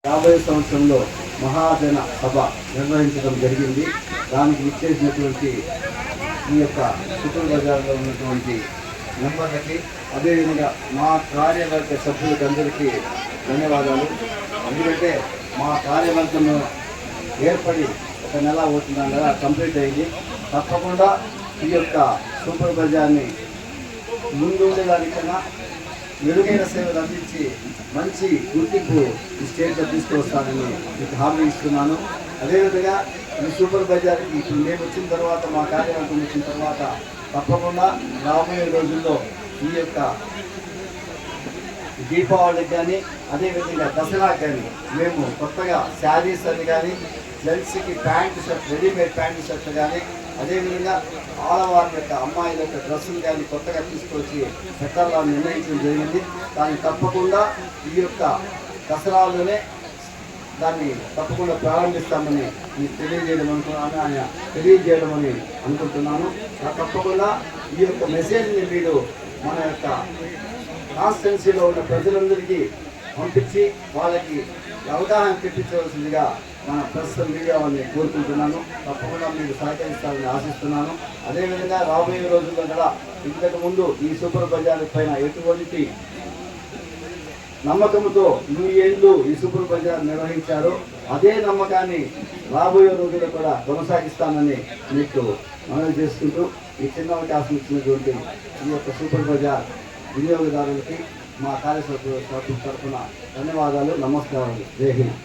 50 సంవత్సరంలో మహాజన సభ నిర్వహించడం జరిగింది. దానికి ఇచ్చేసినటువంటి ఈ యొక్క సూపర్ బజార్లో ఉన్నటువంటి మెంబర్లకి, అదేవిధంగా మా కార్యవర్గ సభ్యులకి అందరికీ ధన్యవాదాలు. ఎందుకంటే మా కార్యవర్గం ఏర్పడి ఒక నెల అవుతుందని కదా కంప్లీట్ అయింది. తప్పకుండా ఈ యొక్క సూపర్ బజార్ని ముందు ఉండేదానికన్నా మెరుగైన సేవలు అందించి మంచి గుర్తింపు ఈ స్టేట్లో తీసుకువస్తానని మీకు హామీ ఇస్తున్నాను. అదేవిధంగా ఈ సూపర్ బజార్ ఇప్పుడు మేము వచ్చిన తర్వాత, మా కార్యవర్గం వచ్చిన తర్వాత తప్పకుండా రాబోయే రోజుల్లో ఈ యొక్క దీపావళికి కానీ, అదేవిధంగా దసరాకి కానీ మేము కొత్తగా శారీస్ అని కానీ, జెంట్స్కి ప్యాంటు షర్ట్, రెడీమేడ్ ప్యాంటు షర్ట్లు కానీ, అదేవిధంగా ఆడవారి యొక్క అమ్మాయిల యొక్క డ్రెస్సులు కానీ కొత్తగా తీసుకొచ్చి పెట్టాలని నిర్ణయించడం జరిగింది. దాన్ని తప్పకుండా ఈ యొక్క దసరాలోనే దాన్ని తప్పకుండా ప్రారంభిస్తామని మీకు తెలియజేయడం అనుకుంటున్నాను. తప్పకుండా ఈ యొక్క మెసేజ్ని మీరు మన యొక్క కాన్స్టిట్యున్సీలో ఉన్న ప్రజలందరికీ పంపించి వాళ్ళకి అవగాహన తెప్పించవలసిందిగా మన ప్రెస్ మీడియా వాళ్ళని కోరుకుంటున్నాను. తప్పకుండా మీరు సహకరిస్తారని ఆశిస్తున్నాను. అదేవిధంగా రాబోయే రోజుల్లో కూడా ఇంతకు ముందు ఈ సూపర్ బజార్ పైన ఎటువంటి నమ్మకంతో ఇన్ని ఏళ్ళు ఈ సూపర్ బజార్ నిర్వహించారో అదే నమ్మకాన్ని రాబోయే రోజుల్లో కూడా కొనసాగిస్తానని మీకు మనవి చేసుకుంటూ ఈ చిన్న అవకాశం ఇచ్చినటువంటి ఈ యొక్క సూపర్ బజార్ వినియోగదారులకి మా కార్యసభ్యుల తరఫున ధన్యవాదాలు, నమస్కారాలు. జై హింద్.